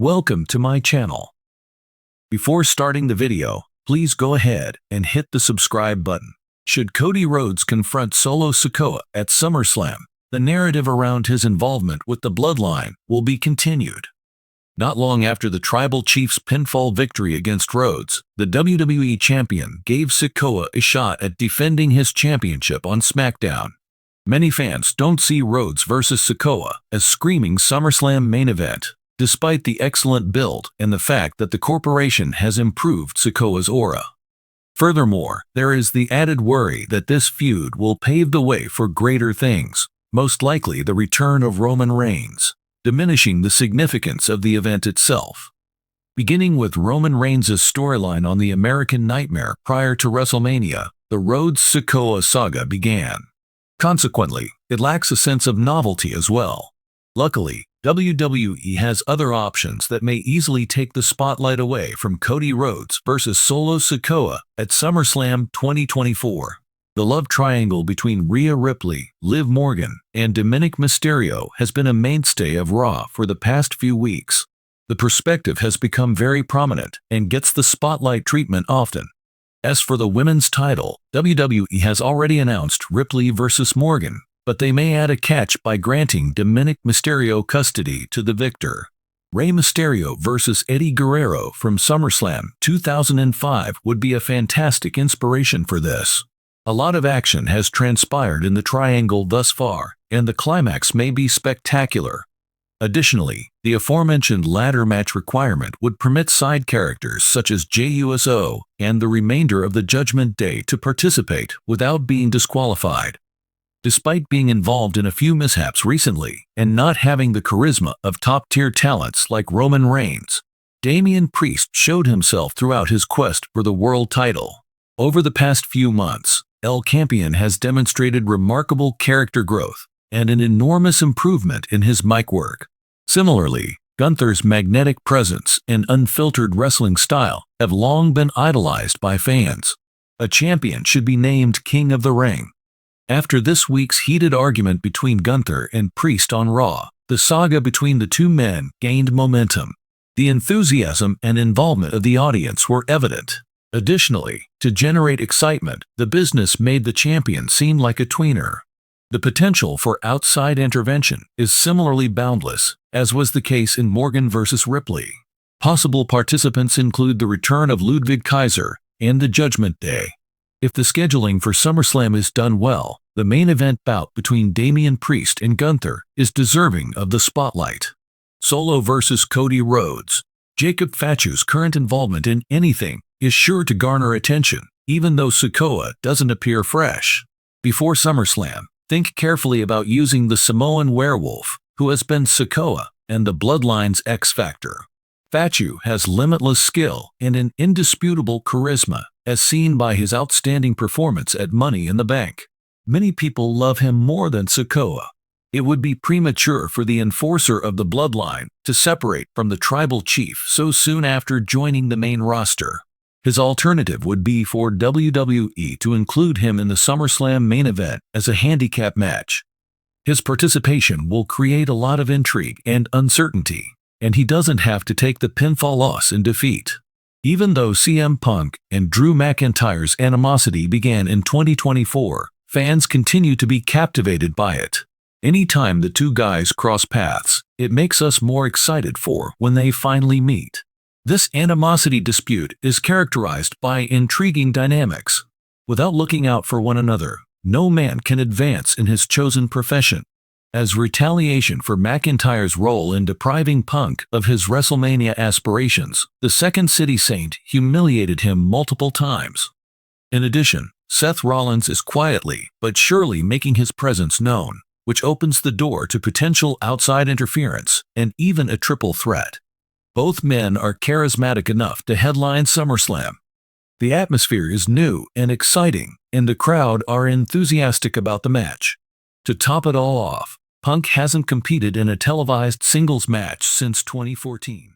Welcome to my channel. Before starting the video, please go ahead and hit the subscribe button. Should Cody Rhodes confront Solo Sikoa at SummerSlam, the narrative around his involvement with the Bloodline will be continued. Not long after the Tribal Chief's pinfall victory against Rhodes, the WWE Champion gave Sikoa a shot at defending his championship on SmackDown. Many fans don't see Rhodes vs. Sikoa as screaming SummerSlam main event, despite the excellent build and the fact that the corporation has improved Sikoa's aura. Furthermore, there is the added worry that this feud will pave the way for greater things, most likely the return of Roman Reigns, diminishing the significance of the event itself. Beginning with Roman Reigns' storyline on the American Nightmare prior to WrestleMania, the Rhodes-Sikoa saga began. Consequently, it lacks a sense of novelty as well. Luckily, WWE has other options that may easily take the spotlight away from Cody Rhodes vs. Solo Sikoa at SummerSlam 2024. The love triangle between Rhea Ripley, Liv Morgan, and Dominik Mysterio has been a mainstay of Raw for the past few weeks. The perspective has become very prominent and gets the spotlight treatment often. As for the women's title, WWE has already announced Ripley vs. Morgan, but they may add a catch by granting Dominik Mysterio custody to the victor. Rey Mysterio vs. Eddie Guerrero from SummerSlam 2005 would be a fantastic inspiration for this. A lot of action has transpired in the triangle thus far, and the climax may be spectacular. Additionally, the aforementioned ladder match requirement would permit side characters such as JUSO and the remainder of the Judgment Day to participate without being disqualified. Despite being involved in a few mishaps recently and not having the charisma of top-tier talents like Roman Reigns, Damian Priest showed himself throughout his quest for the world title. Over the past few months, El Campeon has demonstrated remarkable character growth and an enormous improvement in his mic work. Similarly, Gunther's magnetic presence and unfiltered wrestling style have long been idolized by fans. A champion should be named King of the Ring. After this week's heated argument between Gunther and Priest on Raw, the saga between the two men gained momentum. The enthusiasm and involvement of the audience were evident. Additionally, to generate excitement, the business made the champion seem like a tweener. The potential for outside intervention is similarly boundless, as was the case in Morgan vs. Ripley. Possible participants include the return of Ludwig Kaiser and the Judgment Day. If the scheduling for SummerSlam is done well, the main event bout between Damian Priest and Gunther is deserving of the spotlight. Solo vs. Cody Rhodes. Jacob Fachu's current involvement in anything is sure to garner attention, even though Sikoa doesn't appear fresh. Before SummerSlam, think carefully about using the Samoan werewolf, who has been Sikoa and the Bloodline's X Factor. Fachu has limitless skill and an indisputable charisma, as seen by his outstanding performance at Money in the Bank. Many people love him more than Sikoa. It would be premature for the enforcer of the Bloodline to separate from the Tribal Chief so soon after joining the main roster. His alternative would be for WWE to include him in the SummerSlam main event as a handicap match. His participation will create a lot of intrigue and uncertainty, and he doesn't have to take the pinfall loss in defeat. Even though CM Punk and Drew McIntyre's animosity began in 2024, fans continue to be captivated by it. Anytime the two guys cross paths, it makes us more excited for when they finally meet. This animosity dispute is characterized by intriguing dynamics. Without looking out for one another, no man can advance in his chosen profession. As retaliation for McIntyre's role in depriving Punk of his WrestleMania aspirations, the Second City Saint humiliated him multiple times. In addition, Seth Rollins is quietly but surely making his presence known, which opens the door to potential outside interference and even a triple threat. Both men are charismatic enough to headline SummerSlam. The atmosphere is new and exciting, and the crowd are enthusiastic about the match. To top it all off, Punk hasn't competed in a televised singles match since 2014.